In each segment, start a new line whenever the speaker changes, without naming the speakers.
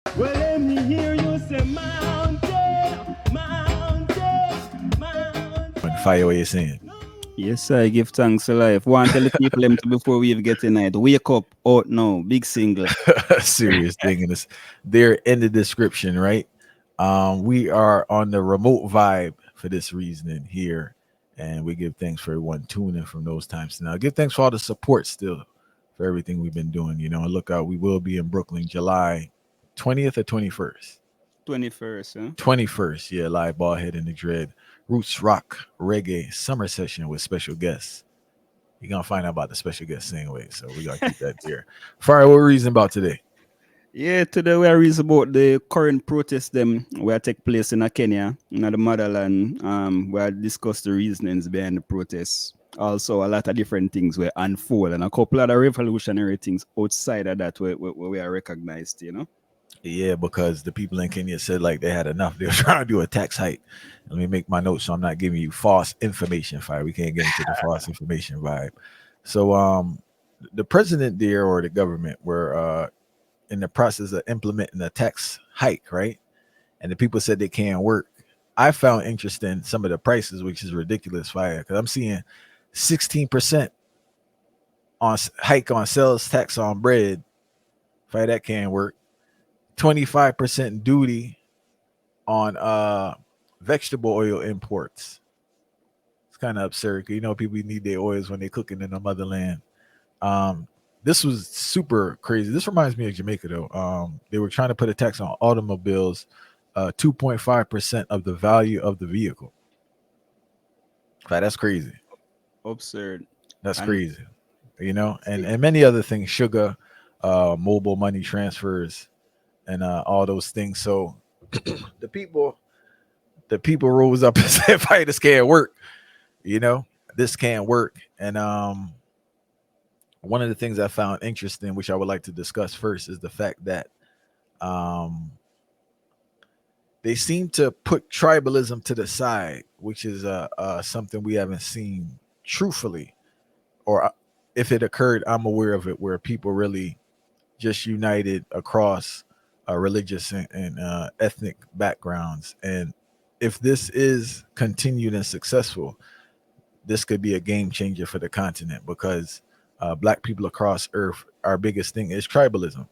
Well, let me hear you say mountain, mountain,
When fire, what you saying?
Yes, I give thanks to life. Want to tell the people them to before we even get tonight. Wake up, out now, big single.
Serious thing, and it's there in the description, right? We are on the remote vibe for this reasoning here, and we give thanks for everyone tuning from those times to now. Give thanks for all the support still for everything we've been doing. And look out, we will be in Brooklyn July 20th or 21st.
21st, huh?
21st, yeah, live ball head in the dread. Roots rock reggae summer session with special guests. You're gonna find out about the special guests anyway, so we gotta keep that there. Fire, what reason about today?
Yeah, today we are reading about the current protests them where take place in Kenya, in the motherland. Where discuss the reasonings behind the protests. Also, a lot of different things were unfold and a couple of the revolutionary things outside of that where we are recognized, you know.
Yeah, because the people in Kenya said like they had enough. They were trying to do a tax hike. Let me make my notes so I'm not giving you false information. Fire. We can't get into the false information vibe. So the president there or the government were in the process of implementing a tax hike, right? And the people said they can't work. I found interesting some of the prices, which is ridiculous, fire, because I'm seeing 16% on hike on sales tax on bread. Fire, that can't work. 25% duty on vegetable oil imports. It's kind of absurd. People need their oils when they're cooking in the motherland. Um, this was super crazy. This reminds me of Jamaica though. They were trying to put a tax on automobiles, 2.5% of the value of the vehicle. That's crazy.
Absurd.
That's
And
crazy. And many other things, sugar, mobile money transfers, and all those things. So the people rose up and said, "Fight, this can't work." This can't work. And one of the things I found interesting, which I would like to discuss first, is the fact that um, they seem to put tribalism to the side, which is something we haven't seen truthfully, or if it occurred, I'm aware of it, where people really just united across religious and ethnic backgrounds. And if this is continued and successful, this could be a game changer for the continent because black people across earth, our biggest thing is tribalism.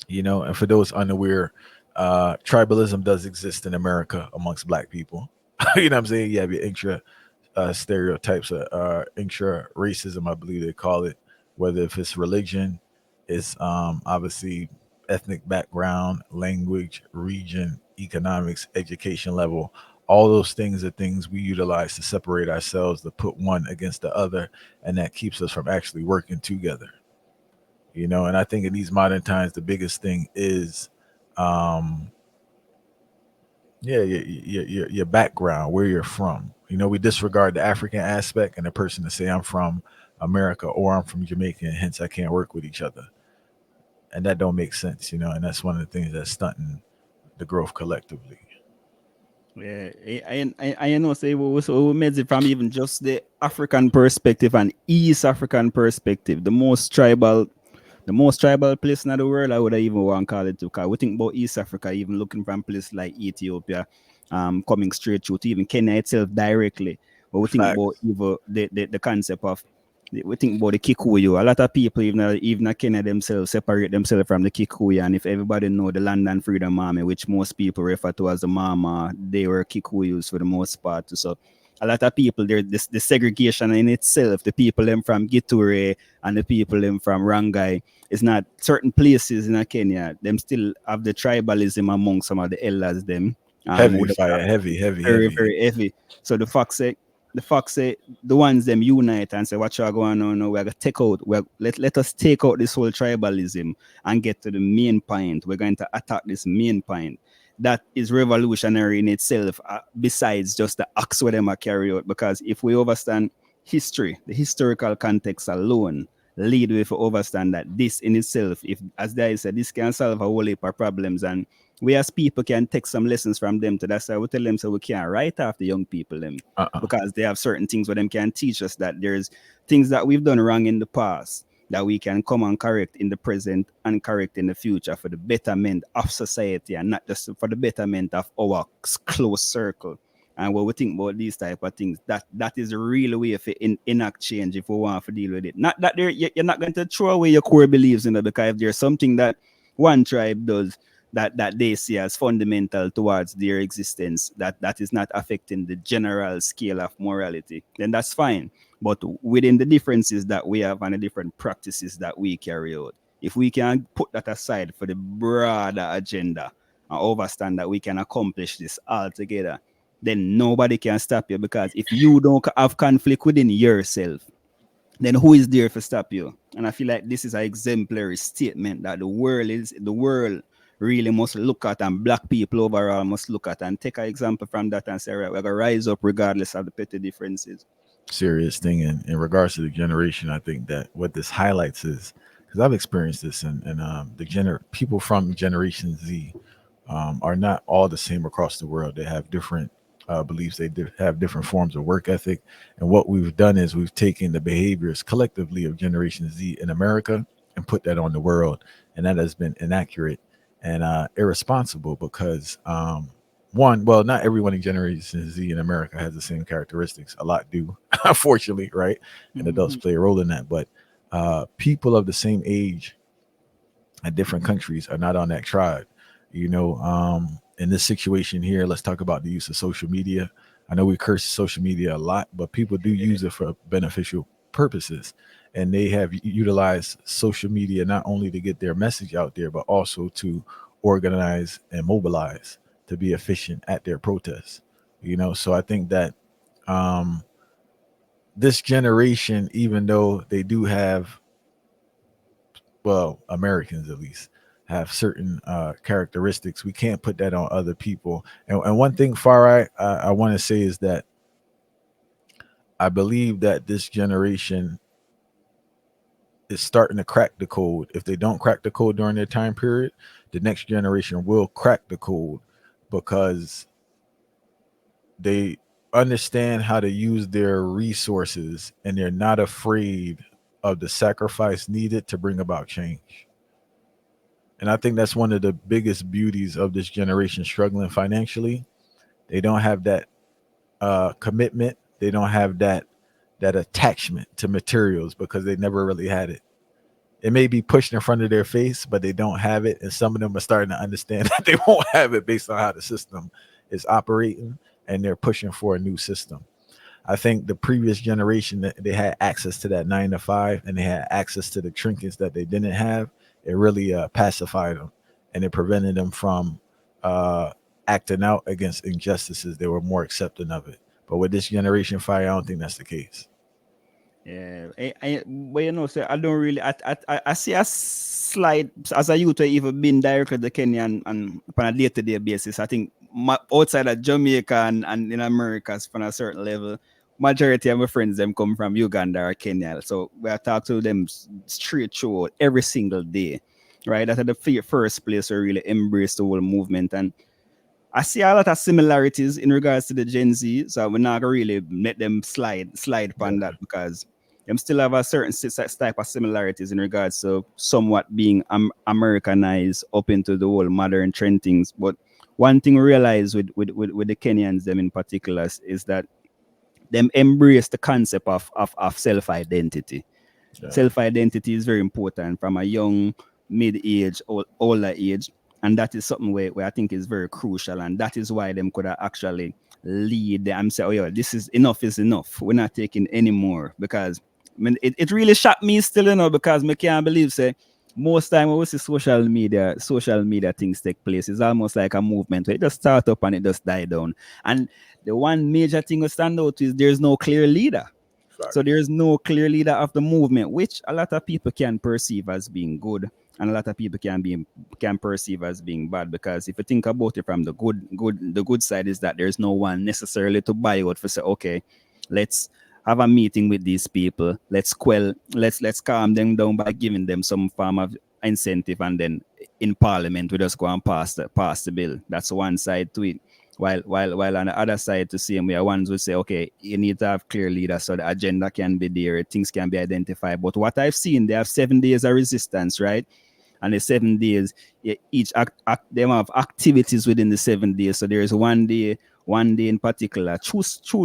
And for those unaware, tribalism does exist in America amongst black people. You know what I'm saying? You have your intra stereotypes, intra racism, I believe they call it, whether if it's religion, it's obviously ethnic background, language, region, economics, education level. All those things are things we utilize to separate ourselves, to put one against the other, and that keeps us from actually working together. And I think in these modern times, the biggest thing is, um, yeah, your background, where you're from. We disregard the African aspect and the person to say I'm from America or I'm from Jamaica, and hence I can't work with each other, and that don't make sense. And that's one of the things that's stunting the growth collectively.
yeah, I know say we made it from even just the African perspective and East African perspective, the most tribal place in the world, I would even want to call it, because we think about East Africa, even looking from places like Ethiopia, coming straight through to even Kenya itself directly. But we think about
Facts.
even the concept of, we think about the Kikuyu. A lot of people, even Kenya themselves, separate themselves from the Kikuyu. And if everybody know the Land and Freedom Army, which most people refer to as the Mama, they were Kikuyus for the most part. So a lot of people there, this the segregation in itself, the people them from Giture and the people them from Rangai, it's not certain places in Kenya, them still have the tribalism among some of the elders them.
Heavy
With
fire, heavy, heavy,
very,
heavy.
very heavy. So the fox say the ones them unite and say what you are going on now, we're gonna take out, let us take out this whole tribalism and get to the main point. We're going to attack this main point. That is revolutionary in itself, besides just the acts where them are carry out. Because if we understand history, the historical context alone lead with to understand that this in itself, if as they said, this can solve a whole heap of problems, and we as people can take some lessons from them. To that's why we tell them so we can't write off the young people them,
Uh-uh.
because they have certain things where them can teach us that there's things that we've done wrong in the past. that we can come and correct in the present and correct in the future for the betterment of society and not just for the betterment of our close circle. And when we think about these type of things, that is the real way of enact change if we want to deal with it. Not that you're not going to throw away your core beliefs, because if there's something that one tribe does that they see as fundamental towards their existence, that is not affecting the general scale of morality, then that's fine. But within the differences that we have and the different practices that we carry out, if we can put that aside for the broader agenda and understand that we can accomplish this all together, then nobody can stop you. Because if you don't have conflict within yourself, then who is there to stop you? And I feel like this is an exemplary statement that the world really must look at, and black people overall must look at and take an example from that and say, right, we're gonna rise up regardless of the petty differences.
Serious thing in regards to the generation. I think that what this highlights is, because I've experienced this, and people from Generation Z are not all the same across the world. They have different beliefs. They have different forms of work ethic. And what we've done is we've taken the behaviors collectively of Generation Z in America and put that on the world, and that has been inaccurate and irresponsible because well, not everyone in Generation Z in America has the same characteristics. A lot do, unfortunately, right? And adults play a role in that. But people of the same age at different countries are not on that tribe. In this situation here, let's talk about the use of social media. I know we curse social media a lot, but people do use it for beneficial purposes. And they have utilized social media not only to get their message out there, but also to organize and mobilize to be efficient at their protests. So I think that this generation, even though they do have, well, Americans at least have certain characteristics, we can't put that on other people. And one thing, Farai, I want to say is that I believe that this generation is starting to crack the code. If they don't crack the code during their time period, the next generation will crack the code because they understand how to use their resources and they're not afraid of the sacrifice needed to bring about change. And I think that's one of the biggest beauties of this generation struggling financially. They don't have that commitment. They don't have that attachment to materials because they never really had it. It may be pushed in front of their face, but they don't have it. And some of them are starting to understand that they won't have it based on how the system is operating, and they're pushing for a new system. I think the previous generation, they had access to that 9 to 5, and they had access to the trinkets that they didn't have. It really pacified them, and it prevented them from acting out against injustices. They were more accepting of it. But with this generation fire, I don't think that's the case.
Yeah, but sir, I don't really. I see a slide as a youth. I even been directly to Kenya and on a day-to-day basis. I think outside of Jamaica and in America, from a certain level, majority of my friends them come from Uganda or Kenya. So we talk to them straight through every single day, right? That's the first place we really embrace the whole movement. And I see a lot of similarities in regards to the Gen Z, so we're not really let them slide upon that because them still have a certain type of similarities in regards to somewhat being Americanized up into the whole modern trend things. But one thing we realize with the Kenyans, them in particular, is that them embrace the concept of self-identity. Yeah. Self-identity is very important from a young, mid-age, older age. And that is something where I think is very crucial. And that is why them could actually lead them and say, oh, yeah, this is enough. We're not taking any more. Because it really shocked me still, because I can't believe, say, most time when we see social media things take place, it's almost like a movement where it just start up and it just die down. And the one major thing we stand out is there's no clear leader. Sorry. So there's no clear leader of the movement, which a lot of people can perceive as being good. And a lot of people can perceive as being bad, because if you think about it from the good side is that there's no one necessarily to buy out for say, okay, let's have a meeting with these people, let's calm them down by giving them some form of incentive, and then in Parliament we just go and pass the bill. That's one side to it. While on the other side, to see we are ones who say, okay, you need to have clear leaders so the agenda can be there, things can be identified. But what I've seen, they have 7 days of resistance, right? And the 7 days, each they have activities within the 7 days. So there is one day in particular, through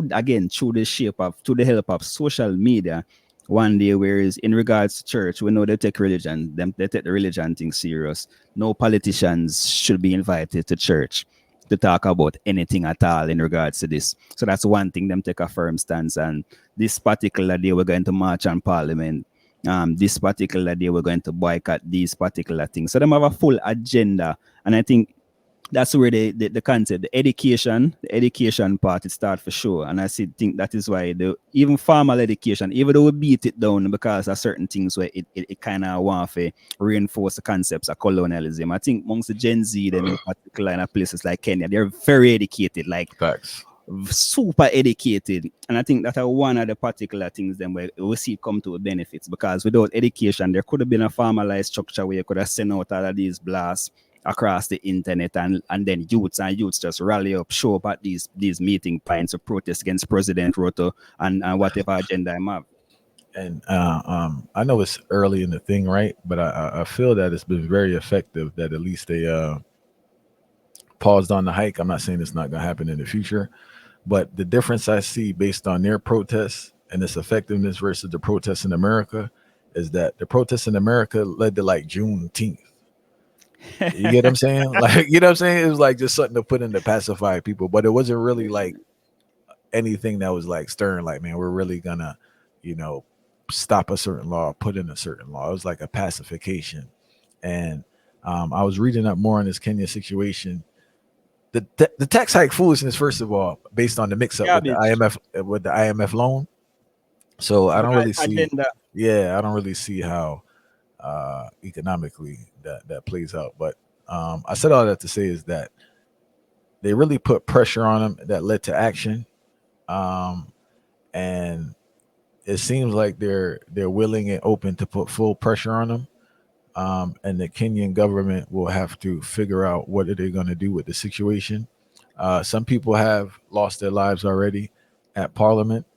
the shape of, through the help of social media. One day, whereas in regards to church, we know they take religion, they take the religion thing serious. No politicians should be invited to church to talk about anything at all in regards to this. So that's one thing, them take a firm stance. And this particular day, we're going to march on Parliament. This particular day, we're going to boycott these particular things. So them have a full agenda. And I think that's where the concept, the education part, it starts for sure. And think that is why even formal education, even though we beat it down because of certain things where it kind of want to reinforce the concepts of colonialism. I think amongst the Gen Z, them in particular in places like Kenya, they're very educated, like
Facts.
super educated. And I think that are one of the particular things then where we see come to benefits, because without education, there could have been a formalized structure where you could have sent out all of these blasts across the internet, and then youths just rally up, show up at these meeting points of protest against President Ruto and whatever agenda I have.
And I know it's early in the thing, right? But I feel that it's been very effective that at least they paused on the hike. I'm not saying it's not going to happen in the future, but the difference I see based on their protests and its effectiveness versus the protests in America is that the protests in America led to like Juneteenth. You get what I'm saying? Like, you know what I'm saying? It was like just something to put in to pacify people, but it wasn't really like anything that was like stern, like, man, we're really gonna, stop a certain law, put in a certain law. It was like a pacification. And I was reading up more on this Kenya situation. The tax hike foolishness, first of all, based on the mix up with the IMF loan. So I don't really see. Yeah, I don't really see how economically that plays out. But I said all that to say is that they really put pressure on them that led to action, and it seems like they're willing and open to put full pressure on them. And the Kenyan government will have to figure out what are they going to do with the situation. Some people have lost their lives already at Parliament.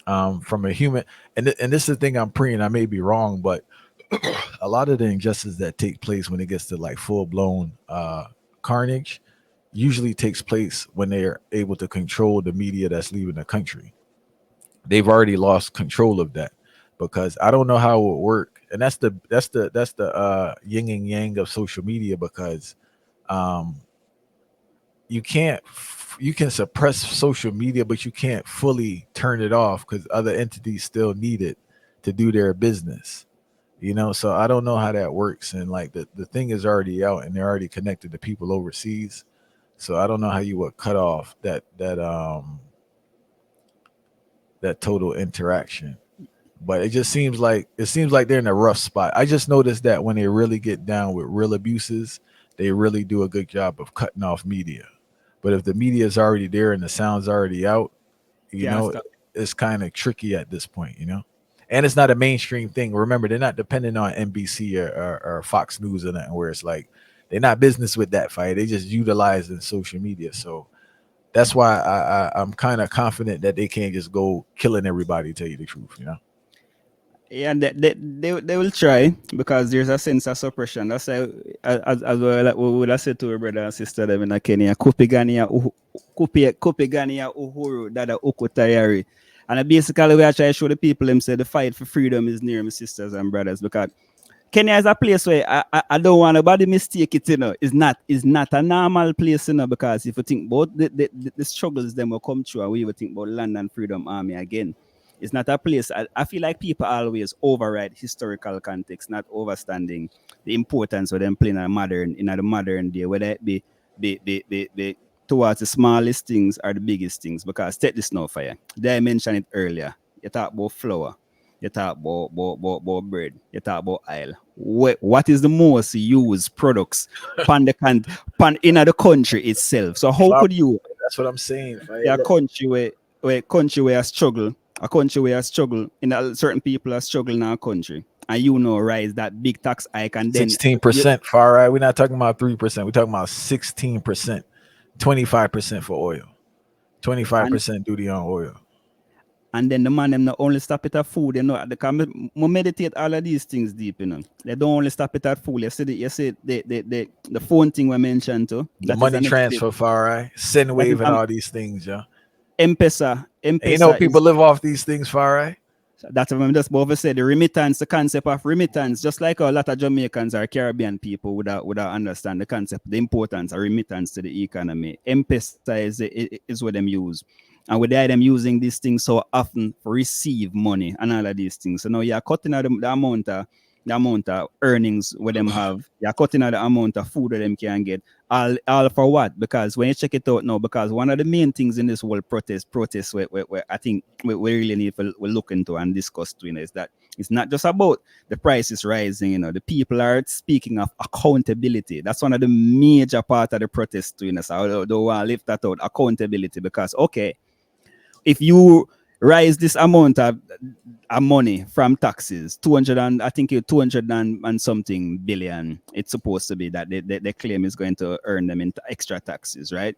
From a human, and this is the thing I'm praying. I may be wrong, but a lot of the injustices that take place when it gets to like full blown carnage usually takes place when they're able to control the media that's leaving the country. They've already lost control of that, because I don't know how it would work, and that's the yin and yang of social media, because you can suppress social media, but you can't fully turn it off because other entities still need it to do their business. So I don't know how that works. And like the thing is already out and they're already connected to people overseas. So I don't know how you would cut off that total interaction. But it just seems like they're in a rough spot. I just noticed that when they really get down with real abuses, they really do a good job of cutting off media. But if the media is already there and the sound's already out, it's kind of tricky at this point, And it's not a mainstream thing. Remember, they're not dependent on NBC or Fox News or nothing, where it's like they're not business with that fight. They just utilizing social media. So that's why I'm kind of confident that they can't just go killing everybody, to tell you the truth,
Yeah, they will try, because there's a sense of suppression. That's why, as well, like we would have said to our brother and sister them in Kenya, kupigania uhuru dada uko tayari. And basically we are trying to show the people them say the fight for freedom is near, my sisters and brothers, because Kenya is a place where I don't want nobody mistake it, It's not a normal place, because if you think about the struggles them will come through, and we will think about Land and Freedom Army again. It's not a place. I feel like people always override historical context, not understanding the importance of them playing in the modern day, whether it be the towards the smallest things or the biggest things. Because take this now for you. Did I mention it earlier? You talk about flour, you talk about bread, you talk about oil. What is the most used products in the country itself? So how could you?
That's what I'm saying.
A country where struggle. A country where struggle, certain people are struggling in our country, and rise that big tax hike, and then
16%. Far right, we're not talking about 3%. We're talking about 16% 25% for oil,
and
25% duty on oil.
and then the man them not only stop it at food, you know, they can meditate all of these things deep, you know. They don't only stop it at food. You see the phone thing we mentioned too.
The
That is
money
an next step.
transfer, far right, send
That is
wave, and all these things, yeah.
M-Pesa.
And you know,
M-Pesa
people
is
live off these things, far right.
that's what I'm just about to say. The remittance, the concept of remittance, just like a lot of Jamaicans or Caribbean people without understand the concept, the importance of remittance to the economy. M-Pesa is what them use. And with that, them using these things so often for receive money and all of these things. So now you're cutting out the amount of earnings where them have. You're cutting out the amount of food that them can get. All for what? Because when you check it out now, because one of the main things in this whole protest where I think we really need to we look into and discuss to, you know, is that it's not just about the prices rising, you know, the people are speaking of accountability. That's one of the major part of the protest, you know. So I don't want to lift that out, accountability, because okay, if you raise this amount of money from taxes, 200 and I think 200 and something billion, it's supposed to be that they claim is going to earn them in extra taxes, right?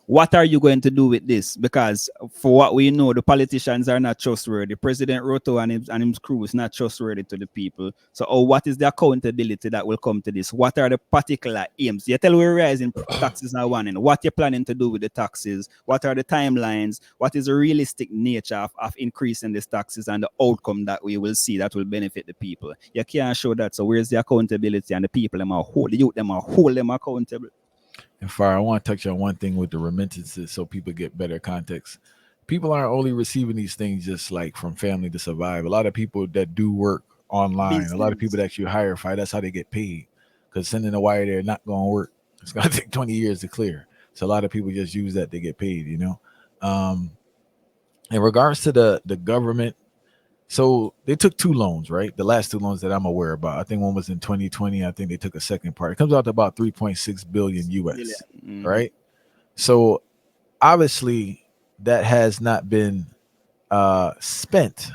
What are you going to do with this? Because for what we know, the politicians are not trustworthy. President Ruto and his crew is not trustworthy to the people. So, what is the accountability that will come to this? What are the particular aims? You tell we're rising taxes now one, and what you're planning to do with the taxes? What are the timelines? What is the realistic nature of increasing these taxes and the outcome that we will see that will benefit the people? You can't show that. So, where's the accountability, and the people them are hold the youth them are hold them accountable?
And fire, I want to touch on one thing with the remittances so people get better context. People aren't only receiving these things just like from family to survive. A lot of people that do work online, a lot of people
Business.
that you hire, fire, that's how they get paid. Because sending a wire there not going to work. It's going to take 20 years to clear. So a lot of people just use that to get paid, you know. Um, in regards to the government, so they took two loans, right? The last two loans that I'm aware about. I think one was in 2020. I think they took a second part. It comes out to about 3.6 billion
Billion.
US,
Mhm.
right? So obviously that has not been spent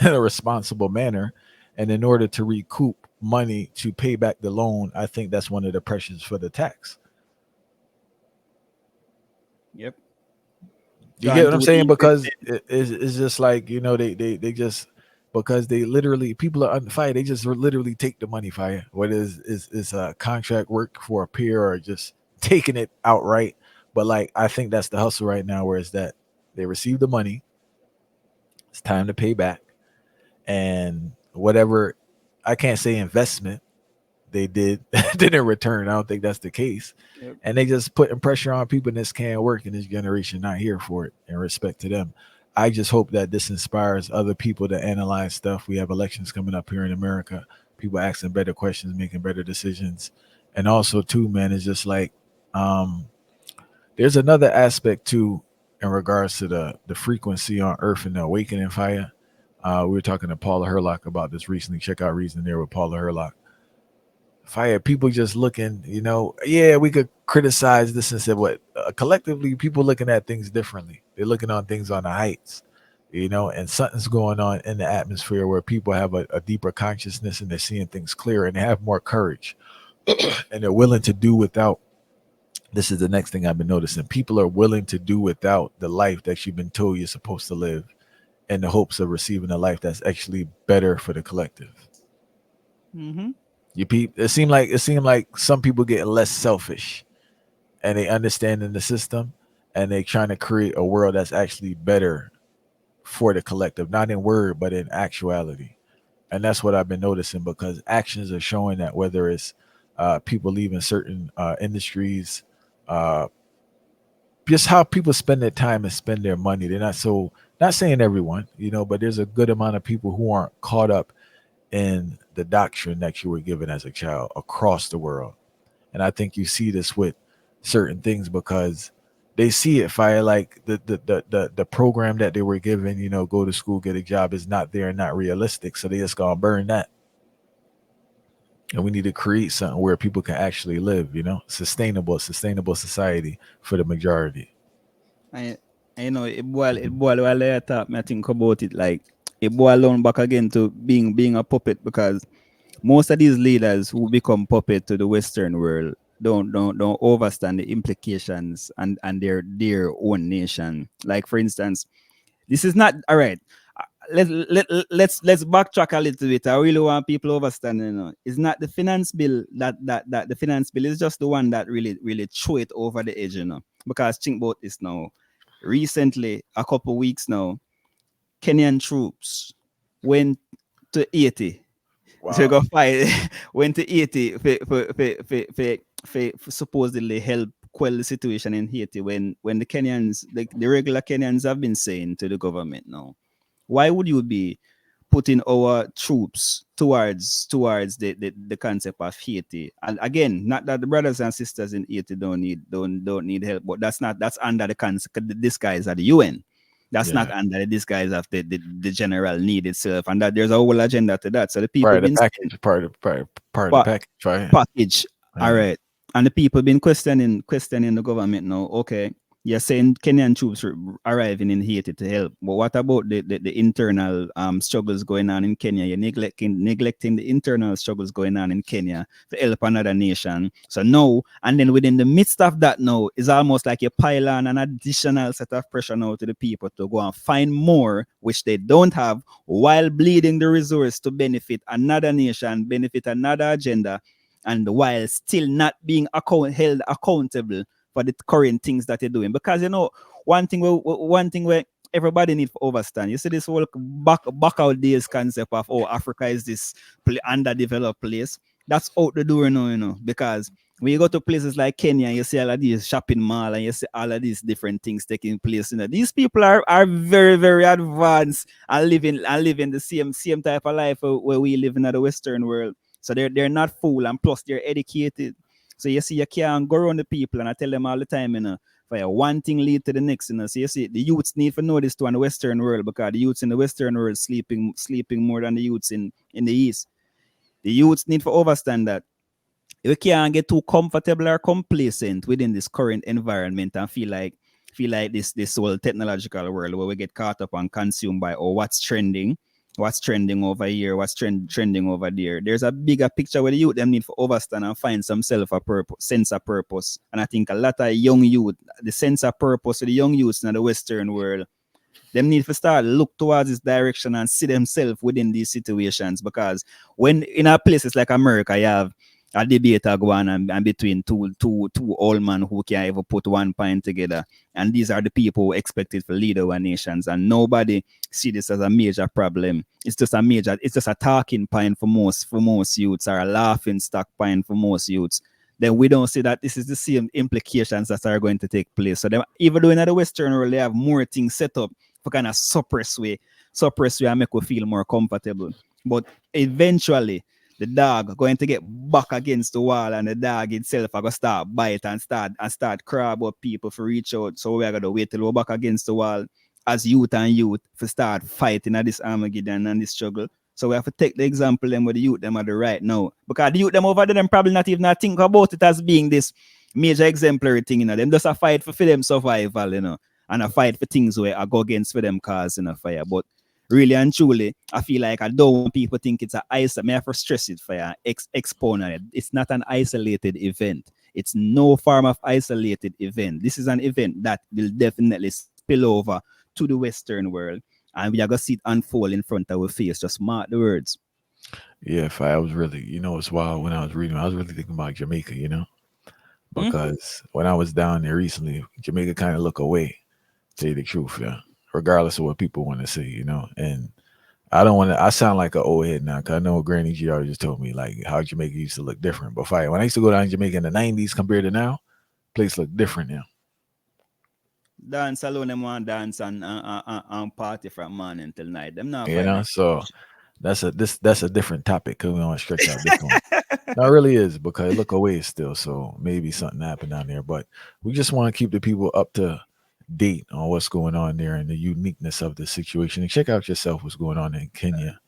in a responsible manner. And in order to recoup money to pay back the loan, I think that's one of the pressures for the tax.
Yep.
You get
Gone
what I'm
too
saying?
deep.
Because it's just like, you know, they just, because they literally, people are on fire, they just literally take the money, fire. Whether is contract work for a peer or just taking it outright. But like, I think that's the hustle right now, where it's that they receive the money, it's time to pay back. And whatever, I can't say investment they did didn't return. I don't think that's the case.
Yep.
And they just putting pressure on people, and this can't work, and this generation not here for it, in respect to them. I just hope that this inspires other people to analyze stuff. We have elections coming up here in America, people asking better questions, making better decisions. And also too, man, it's just like um there's another aspect too, in regards to the frequency on earth and the awakening fire. We were talking to Paula Herlock about this recently. Check out Reason There with Paula Herlock. Fire, people just looking, you know, yeah, we could criticize this and say what, collectively people looking at things differently. They're looking on things on the heights, you know, and something's going on in the atmosphere where people have a deeper consciousness, and they're seeing things clearer, and they have more courage, and they're willing to do without. This is the next thing I've been noticing. People are willing to do without the life that you've been told you're supposed to live, in the hopes of receiving a life that's actually better for the collective.
Mm-hmm.
You peep. It seemed like some people get less selfish, and they understand in the system, and they trying to create a world that's actually better for the collective, not in word but in actuality. And that's what I've been noticing, because actions are showing that, whether it's people leaving certain industries, uh, just how people spend their time and spend their money. They're not so, not saying everyone, you know, but there's a good amount of people who aren't caught up in the doctrine that you were given as a child across the world. And I think you see this with certain things, because they see it fire, like the program that they were given, you know, go to school, get a job, is not there and not realistic. So they just gonna burn that. And we need to create something where people can actually live, you know, sustainable society for the majority.
I, I know it boil while I talk, me I think about it like it boil down back again to being a puppet, because most of these leaders who become puppet to the Western world, don't overstand the implications and their own nation. Like for instance, this is not all right. Let's backtrack a little bit. I really want people to understand. It's not the finance bill that the finance bill is just the one that really threw it over the edge. Because think about this now. Recently, a couple weeks now, Kenyan troops went to Haiti.
Wow.
So go fight. Went to Haiti for supposedly help quell the situation in Haiti when the Kenyans, the regular Kenyans have been saying to the government now, why would you be putting our troops towards the concept of Haiti? And again, not that the brothers and sisters in Haiti don't need help, but that's under the concept, the disguise of the UN. That's not
Yeah.
under the disguise of the general need itself, and that there's a whole agenda to that. So the people
Part of the
been
package. Part of the
pa-
package, right?
package. All
Yeah.
right. And the people been questioning the government now. Okay, you're saying Kenyan troops are arriving in Haiti to help, but what about the internal struggles going on in Kenya? You're neglecting the internal struggles going on in Kenya to help another nation. So no, and then within the midst of that now, it's almost like you pile on an additional set of pressure now to the people to go and find more, which they don't have, while bleeding the resource to benefit another nation, benefit another agenda, and while still not being held accountable for the current things that you're doing. Because one thing where everybody need to understand. You see this whole back out days concept of Africa is this underdeveloped place. That's out the door now, because when you go to places like Kenya, you see all of these shopping mall and you see all of these different things taking place. These people are very, very advanced and living the same type of life where we live in the Western world. So they're not fool, and plus they're educated. So you see, you can't go around the people, and I tell them all the time, for one thing lead to the next, So you see, the youths need to know this too in the Western world, because the youths in the Western world sleeping more than the youths in the East. The youths need to understand that you can't get too comfortable or complacent within this current environment and feel like this whole technological world where we get caught up and consumed by what's trending over here, what's trending over there. There's a bigger picture where the youth them need to understand and find some sense of purpose. And I think a lot of young youth, the sense of purpose of the young youths in the Western world, them need to start look towards this direction and see themselves within these situations. Because when in our places like America, you have a debate going on and between two old men who can't even put one point together, and these are the people expected to lead our nations, and nobody see this as a major problem. It's just a talking point for most youths, or a laughing stock point for most youths. Then we don't see that this is the same implications that are going to take place. So them, even though in the Western world they have more things set up for kind of suppress way and make we feel more comfortable. But eventually the dog going to get back against the wall, and the dog itself are gonna start bite and start crab up people for reach out. So we're gonna wait till we're back against the wall as youth for start fighting at this Armageddon and this struggle. So we have to take the example them with the youth them at the right now. Because the youth them over there them probably not even think about it as being this major exemplary thing, Them just a fight for them survival, and a fight for things where I go against for them cause in a fire. But really and truly, I feel like I don't want people think it's may have to stress it for you, exponent. It's not an isolated event. It's no form of isolated event. This is an event that will definitely spill over to the Western world, and we are gonna see it unfold in front of our face. Just mark the words.
Yeah, if I was really, it's wild when I was reading, I was really thinking about Jamaica, because when I was down there recently, Jamaica kind of look away, tell you the truth, yeah, regardless of what people want to say, and I don't want to, I sound like an old head now, because I know Granny GR just told me, like, how Jamaica used to look different. But when I used to go down to Jamaica in the 90s compared to now, place look different now.
Dance alone, them want dance and party from morning till night. Them not find
So that's a different topic, because we don't want to stretch out this one. No, it really is, because look away still, so maybe something happened down there. But we just want to keep the people up to date on what's going on there and the uniqueness of the situation, and check out yourself what's going on in Kenya,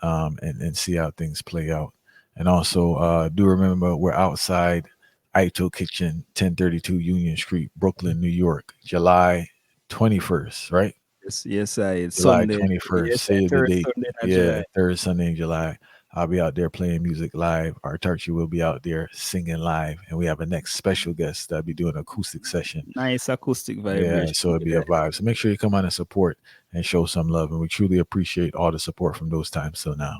and see how things play out. And also do remember we're outside Aito Kitchen, 1032 Union Street, Brooklyn, New York, July 21st, right?
Yes, it's
July
Sunday.
21st.
Yes,
Say the
third
date.
Sunday in
Yeah,
July.
third Sunday in July. I'll be out there playing music live. Artarchi will be out there singing live, and we have a next special guest that'll be doing an acoustic session.
Nice acoustic
Yeah,
vibration.
so it'll be a vibe. So make sure you come on and support and show some love, and we truly appreciate all the support from those times till now.